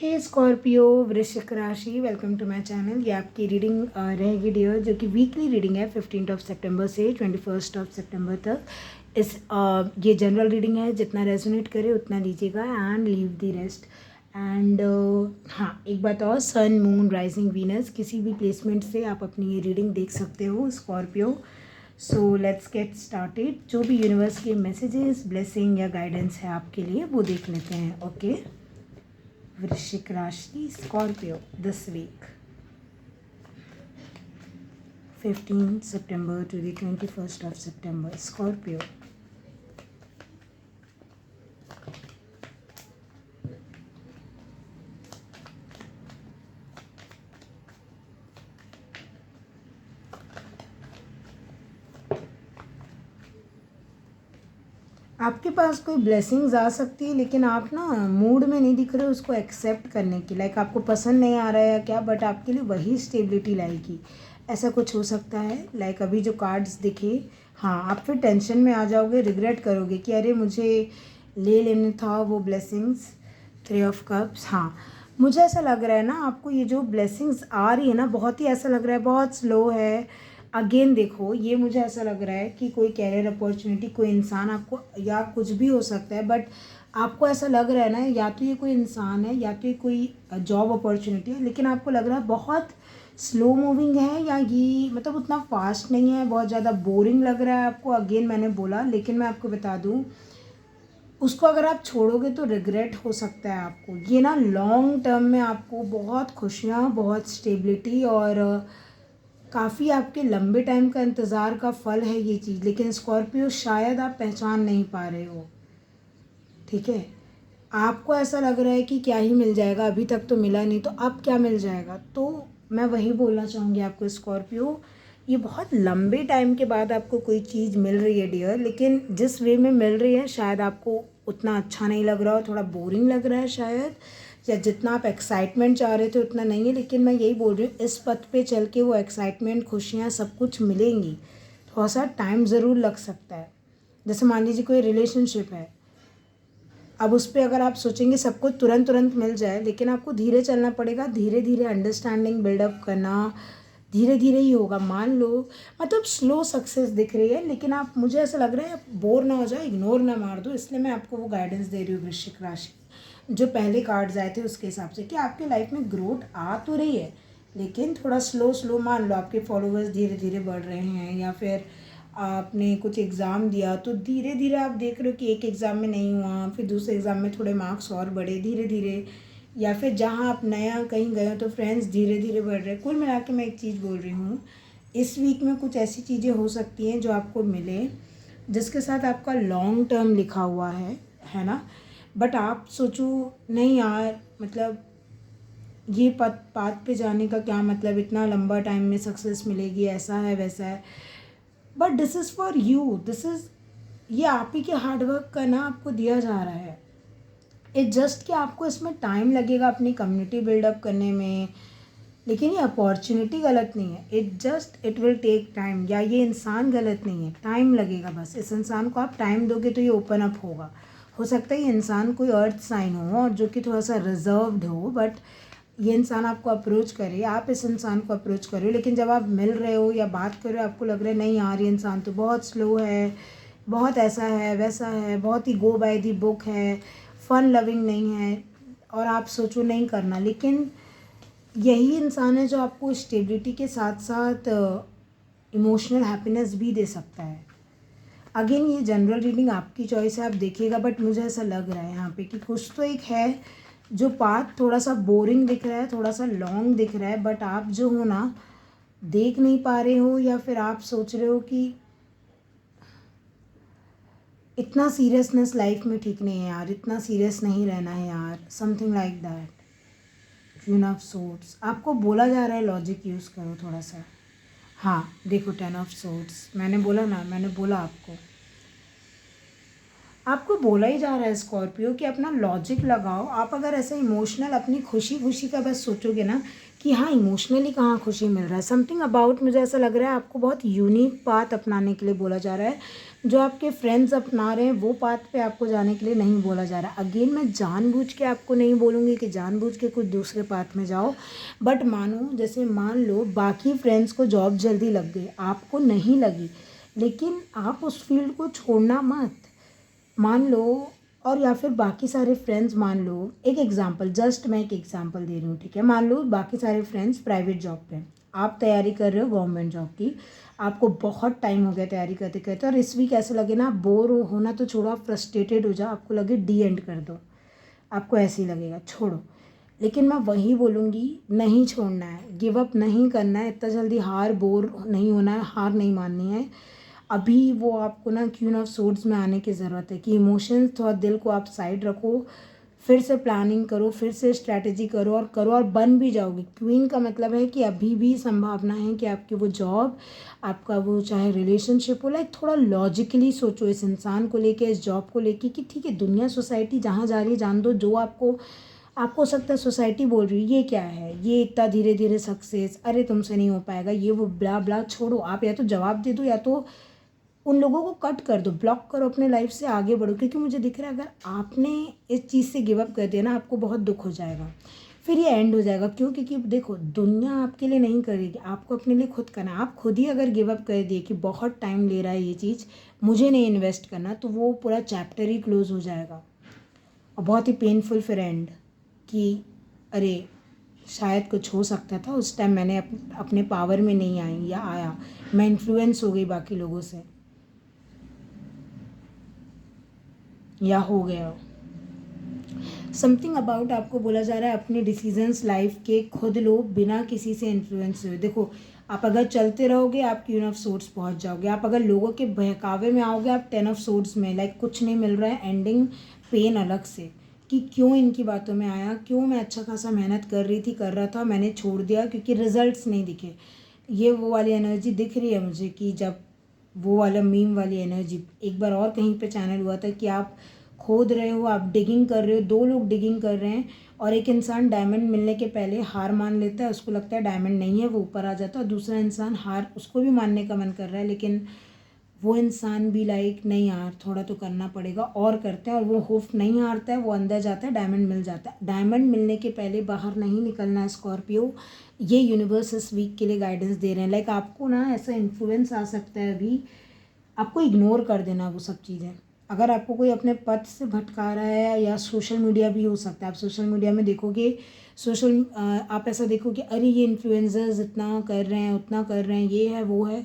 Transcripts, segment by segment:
हे Scorpio वृश्चिक राशि, welcome to my channel. ये आपकी रीडिंग रहेगी डियर, जो कि वीकली रीडिंग है 15 सितंबर से 21 सितंबर तक। ये जनरल रीडिंग है, जितना रेजोनेट करे उतना लीजिएगा and leave the rest. And हाँ, एक बात और, सन मून राइजिंग वीनस किसी भी प्लेसमेंट से आप अपनी ये रीडिंग देख सकते हो Scorpio. So let's get started. जो भी यूनिवर्स के मैसेजेस, ब्लेसिंग या गाइडेंस है आपके लिए, वो देख लेते हैं। ओके वृश्चिक राशि, Scorpio, this week 15 September to the 21 September. Scorpio, आपके पास कोई ब्लेसिंग्स आ सकती है, लेकिन आप ना मूड में नहीं दिख रहे हो उसको एक्सेप्ट करने की। लाइक आपको पसंद नहीं आ रहा है या क्या, बट आपके लिए वही स्टेबिलिटी लाएगी, ऐसा कुछ हो सकता है। लाइक अभी जो कार्ड्स दिखे, हाँ, आप फिर टेंशन में आ जाओगे, रिग्रेट करोगे कि अरे मुझे ले लेना था वो ब्लेसिंग्स। 3 ऑफ कप्स, हाँ, मुझे ऐसा लग रहा है ना, आपको ये जो ब्लेसिंग्स आ रही है ना, बहुत ही ऐसा लग रहा है बहुत स्लो है। अगेन देखो, ये मुझे ऐसा लग रहा है कि कोई कैरियर अपॉर्चुनिटी, कोई इंसान आपको, या कुछ भी हो सकता है, बट आपको ऐसा लग रहा है ना, या तो ये कोई इंसान है या तो ये कोई जॉब अपॉर्चुनिटी है, लेकिन आपको लग रहा है बहुत स्लो मूविंग है, या ये मतलब उतना फास्ट नहीं है, बहुत ज़्यादा बोरिंग लग रहा है आपको। अगेन मैंने बोला, लेकिन मैं आपको बता दूँ, उसको अगर आप छोड़ोगे तो रिग्रेट हो सकता है आपको। ये ना लॉन्ग टर्म में आपको बहुत खुशियाँ, बहुत स्टेबिलिटी और काफ़ी आपके लंबे टाइम का इंतज़ार का फल है ये चीज़। लेकिन स्कॉर्पियो, शायद आप पहचान नहीं पा रहे हो, ठीक है। आपको ऐसा लग रहा है कि क्या ही मिल जाएगा, अभी तक तो मिला नहीं, तो अब क्या मिल जाएगा। तो मैं वही बोलना चाहूँगी आपको स्कॉर्पियो, ये बहुत लंबे टाइम के बाद आपको कोई चीज़ मिल रही है डियर, लेकिन जिस वे में मिल रही है शायद आपको उतना अच्छा नहीं लग रहा हो, थोड़ा बोरिंग लग रहा है शायद, या जितना आप एक्साइटमेंट चाह रहे थे उतना नहीं है। लेकिन मैं यही बोल रही हूँ, इस पथ पे चल के वो एक्साइटमेंट, खुशियाँ, सब कुछ मिलेंगी। थोड़ा सा टाइम ज़रूर लग सकता है। जैसे मान लीजिए कोई रिलेशनशिप है, अब उस पर अगर आप सोचेंगे सब कुछ तुरंत तुरंत मिल जाए, लेकिन आपको धीरे चलना पड़ेगा, धीरे धीरे अंडरस्टैंडिंग बिल्डअप करना, धीरे धीरे ही होगा। मान लो मतलब स्लो सक्सेस दिख रही है, लेकिन आप, मुझे ऐसा लग रहा है आप बोर ना हो जाए, इग्नोर ना मार दो, इसलिए मैं आपको वो गाइडेंस दे रही हूँ वृश्चिक राशि। जो पहले कार्ड्स आए थे उसके हिसाब से कि आपके लाइफ में ग्रोथ आ तो रही है, लेकिन थोड़ा स्लो स्लो। मान लो आपके फॉलोअर्स धीरे धीरे बढ़ रहे हैं, या फिर आपने कुछ एग्ज़ाम दिया तो धीरे धीरे आप देख रहे हो कि एक एग्ज़ाम में नहीं हुआ, फिर दूसरे एग्ज़ाम में थोड़े मार्क्स और बढ़े धीरे धीरे, या फिर जहाँ आप नया कहीं गए हो तो फ्रेंड्स धीरे धीरे बढ़ रहे हैं। कुल मिला के मैं एक चीज़ बोल रही हूँ, इस वीक में कुछ ऐसी चीज़ें हो सकती हैं जो आपको मिले, जिसके साथ आपका लॉन्ग टर्म लिखा हुआ है ना। बट आप सोचो नहीं यार, मतलब ये पाथ पे जाने का क्या मतलब, इतना लंबा टाइम में सक्सेस मिलेगी, ऐसा है वैसा है। But this is for you, this is, ये आप ही के हार्डवर्क का ना आपको दिया जा रहा है। इट जस्ट कि आपको इसमें टाइम लगेगा अपनी कम्युनिटी बिल्डअप करने में, लेकिन ये अपॉर्चुनिटी गलत नहीं है। It just, it will take time, या ये इंसान गलत नहीं है, टाइम लगेगा बस। इस इंसान को आप टाइम दोगे तो ये ओपन अप होगा। हो सकता है ये इंसान कोई अर्थ साइन हो और जो कि थोड़ा सा रिजर्व्ड हो, बट ये इंसान आपको अप्रोच करे, आप इस इंसान को अप्रोच करो, लेकिन जब आप मिल रहे हो या बात कर रहे हो आपको लग रहा है नहीं यार, ये इंसान तो बहुत स्लो है, बहुत ऐसा है वैसा है, बहुत ही गो बाय दी बुक है, फन लविंग नहीं है, और आप सोचो नहीं करना। लेकिन यही इंसान है जो आपको स्टेबिलिटी के साथ साथ इमोशनल हैप्पीनेस भी दे सकता है। अगेन ये जनरल रीडिंग आपकी चॉइस है, आप देखिएगा, बट मुझे ऐसा लग रहा है यहाँ पे कि कुछ तो एक है जो पाथ थोड़ा सा बोरिंग दिख रहा है, थोड़ा सा लॉन्ग दिख रहा है, बट आप जो हो ना देख नहीं पा रहे हो, या फिर आप सोच रहे हो कि इतना सीरियसनेस लाइफ में ठीक नहीं है यार, इतना सीरियस नहीं रहना है यार, something like that. Queen of swords, आपको बोला जा रहा है लॉजिक यूज़ करो थोड़ा सा। हाँ देखो, 10 ऑफ सोर्ड्स, मैंने बोला ना, मैंने बोला आपको बोला ही जा रहा है स्कॉर्पियो कि अपना लॉजिक लगाओ। आप अगर ऐसे इमोशनल अपनी खुशी खुशी का बस सोचोगे ना कि हाँ इमोशनली कहाँ खुशी मिल रहा है, समथिंग अबाउट, मुझे ऐसा लग रहा है आपको बहुत यूनिक पाथ अपनाने के लिए बोला जा रहा है, जो आपके फ्रेंड्स अपना रहे हैं वो पाथ पे आपको जाने के लिए नहीं बोला जा रहा। अगेन मैं जानबूझ के आपको नहीं बोलूँगी कि जानबूझ के कुछ दूसरे पाथ में जाओ, बट मानो जैसे मान लो बाकी फ्रेंड्स को जॉब जल्दी लग गई, आपको नहीं लगी, लेकिन आप उस फील्ड को छोड़ना मत। मान लो, और या फिर बाकी सारे फ्रेंड्स, मान लो एक एग्जांपल, जस्ट मैं एक एग्जांपल दे रही हूँ, ठीक है। मान लो बाकी सारे फ्रेंड्स प्राइवेट जॉब पे, आप तैयारी कर रहे हो गवर्नमेंट जॉब की, आपको बहुत टाइम हो गया तैयारी करते करते, और इस वीक ऐसे लगे ना, बोर होना तो छोड़ो, आप फ्रस्ट्रेटेड हो जाओ, आपको लगे डी एंड कर दो, आपको ऐसे ही लगेगा छोड़ो। लेकिन मैं वही बोलूँगी, नहीं छोड़ना है, गिव अप नहीं करना है, इतना जल्दी हार बोर नहीं होना है, हार नहीं माननी है। अभी वो आपको ना क्वीन ऑफ सोर्ड्स में आने की ज़रूरत है कि इमोशंस, थोड़ा दिल को आप साइड रखो, फिर से प्लानिंग करो, फिर से स्ट्रैटेजी करो, और करो, और बन भी जाओगे। क्वीन का मतलब है कि अभी भी संभावना है कि आपकी वो जॉब, आपका वो चाहे रिलेशनशिप हो, लाइक थोड़ा लॉजिकली सोचो इस इंसान को लेके, इस जॉब को लेके, कि ठीक है दुनिया सोसाइटी जहाँ जा रही है जान दो, जो आपको आपको हो सकता है सोसाइटी बोल रही है ये क्या है, ये इतना धीरे धीरे सक्सेस, अरे तुमसे नहीं हो पाएगा, ये वो ब्ला ब्ला, छोड़ो। आप या तो जवाब दे दो, या तो उन लोगों को कट कर दो, ब्लॉक करो, अपने लाइफ से आगे बढ़ो। क्योंकि मुझे दिख रहा है अगर आपने इस चीज़ से गिव अप कर दिया ना, आपको बहुत दुख हो जाएगा, फिर ये एंड हो जाएगा। क्यों? क्योंकि देखो दुनिया आपके लिए नहीं करेगी, आपको अपने लिए खुद करना है। आप खुद ही अगर गिव अप कर दिए कि बहुत टाइम ले रहा है ये चीज़, मुझे नहीं इन्वेस्ट करना, तो वो पूरा चैप्टर ही क्लोज हो जाएगा, और बहुत ही पेनफुल फिर एंड, कि अरे शायद कुछ हो सकता था, उस टाइम मैंने अपने पावर में नहीं आई, या आया, मैं इन्फ्लुएंस हो गई बाकी लोगों से, या हो गया। समथिंग अबाउट आपको बोला जा रहा है अपने डिसीजंस लाइफ के खुद लो, बिना किसी से इन्फ्लुएंस हुए। देखो आप अगर चलते रहोगे आप क्वीन ऑफ सोर्ड्स पहुंच जाओगे, आप अगर लोगों के बहकावे में आओगे आप टेन ऑफ सोर्ड्स में, लाइक कुछ नहीं मिल रहा है, एंडिंग पेन अलग से, कि क्यों इनकी बातों में आया, क्यों मैं अच्छा खासा मेहनत कर रही थी, कर रहा था, मैंने छोड़ दिया क्योंकि रिजल्ट्स नहीं दिखे। ये वो वाली एनर्जी दिख रही है मुझे, कि जब वो वाला मीम वाली एनर्जी, एक बार और कहीं पे चैनल हुआ था कि आप खोद रहे हो, आप डिगिंग कर रहे हो, दो लोग डिगिंग कर रहे हैं, और एक इंसान डायमंड मिलने के पहले हार मान लेता है, उसको लगता है डायमंड नहीं है, वो ऊपर आ जाता है, और दूसरा इंसान हार, उसको भी मानने का मन कर रहा है, लेकिन वो इंसान भी लाइक नहीं यार थोड़ा तो करना पड़ेगा, और करते हैं, और वो होप नहीं हारता है, वो अंदर जाता है, डायमंड मिल जाता है। डायमंड मिलने के पहले बाहर नहीं निकलना है स्कॉर्पियो, ये यूनिवर्स इस वीक के लिए गाइडेंस दे रहे हैं। लाइक आपको ना ऐसा इन्फ्लुएंस आ सकता है अभी, आपको इग्नोर कर देना वो सब चीज़ें। अगर आपको कोई अपने पथ से भटका रहा है, या सोशल मीडिया भी हो सकता है, आप सोशल मीडिया में देखोगे, आप ऐसा देखोगे अरे ये इन्फ्लुएंसर्स इतना कर रहे हैं, उतना कर रहे हैं, ये है वो है,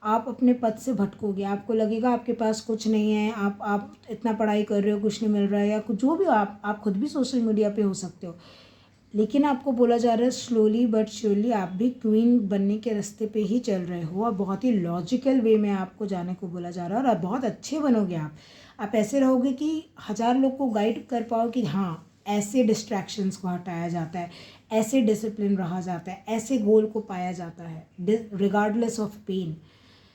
आप अपने पथ से भटकोगे, आपको लगेगा आपके पास कुछ नहीं है, आप इतना पढ़ाई कर रहे हो कुछ नहीं मिल रहा है, या कुछ जो भी, आप खुद भी सोशल मीडिया पे हो सकते हो, लेकिन आपको बोला जा रहा है स्लोली बट श्योरली आप भी क्वीन बनने के रास्ते पे ही चल रहे हो, और बहुत ही लॉजिकल वे में आपको जाने को बोला जा रहा है, और बहुत अच्छे बनोगे आप ऐसे रहोगे कि 1000 लोग को गाइड कर पाओ कि हाँ ऐसे डिस्ट्रैक्शंस को हटाया जाता है, ऐसे डिसिप्लिन रहा जाता है, ऐसे गोल को पाया जाता है रिगार्डलेस ऑफ पेन।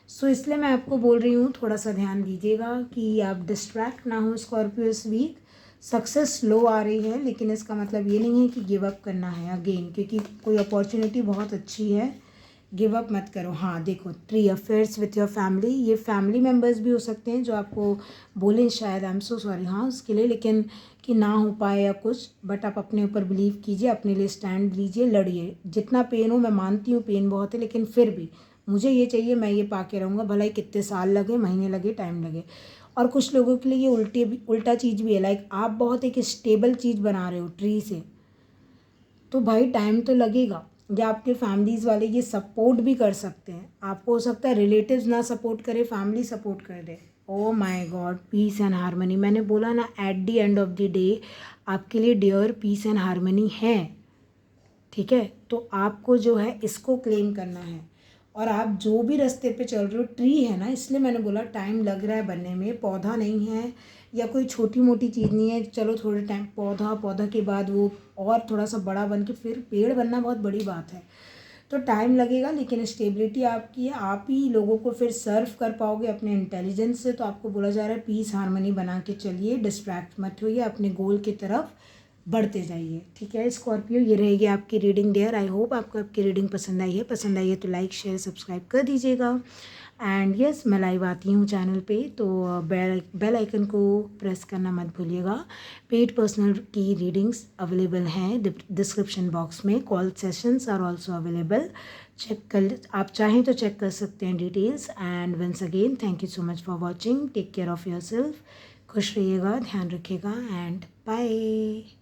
सो इसलिए मैं आपको बोल रही हूँ थोड़ा सा ध्यान दीजिएगा कि आप डिस्ट्रैक्ट ना हो स्कॉर्पियो इस वीक। सक्सेस लो आ रही है, लेकिन इसका मतलब ये नहीं है कि गिव अप करना है अगेन, क्योंकि कोई अपॉर्चुनिटी बहुत अच्छी है, गिव अप मत करो। हाँ देखो, tree affairs with your family, ये फैमिली मेम्बर्स भी हो सकते हैं जो आपको बोलें शायद, आई एम सो सॉरी हाँ उसके लिए, लेकिन कि ना हो पाए या कुछ, बट आप अपने ऊपर बिलीव कीजिए, अपने लिए स्टैंड लीजिए, लड़िए, जितना पेन हो, मैं मानती हूँ पेन बहुत है, लेकिन फिर भी मुझे ये चाहिए, मैं ये पा के रहूँगा, भला ही कितने साल लगे, महीने लगे, टाइम लगे। और कुछ लोगों के लिए ये उल्टा चीज़ भी है, लाइक आप बहुत एक स्टेबल चीज़ बना रहे हो ट्री से, तो भाई टाइम तो लगेगा, या आपके फैमिलीज़ वाले ये सपोर्ट भी कर सकते हैं, आपको हो सकता है रिलेटिव्स ना सपोर्ट करे, फैमिली सपोर्ट कर दे। Oh my god, peace and harmony, मैंने बोला ना at the end of the day आपके लिए डियर पीस एंड हारमनी है, ठीक है। तो आपको जो है इसको क्लेम करना है, और आप जो भी रास्ते पे चल रहे हो, ट्री है ना, इसलिए मैंने बोला टाइम लग रहा है बनने में, पौधा नहीं है या कोई छोटी मोटी चीज़ नहीं है, चलो थोड़े टाइम पौधा के बाद वो और थोड़ा सा बड़ा बन के फिर पेड़ बनना बहुत बड़ी बात है, तो टाइम लगेगा, लेकिन स्टेबिलिटी आपकी है, आप ही लोगों को फिर सर्व कर पाओगे अपने इंटेलिजेंस से। तो आपको बोला जा रहा है पीस हारमनी बना के चलिए, डिस्ट्रैक्ट मत होइए, अपने गोल की तरफ बढ़ते जाइए, ठीक है स्कॉर्पियो। ये रहेगी आपकी रीडिंग डियर, आई होप आपको आपकी रीडिंग पसंद आई है तो लाइक शेयर सब्सक्राइब कर दीजिएगा। एंड यस, मैं लाइव आती हूँ चैनल पे, तो बेल आइकन को प्रेस करना मत भूलिएगा। पेड पर्सनल की रीडिंग्स अवेलेबल हैं डिस्क्रिप्शन बॉक्स में। Call sessions are also available. Check कर, आप चाहें तो चेक कर सकते हैं details. And once again thank you so much for watching. Take care of your self. खुश रहिएगा, ध्यान रखिएगा एंड बाय।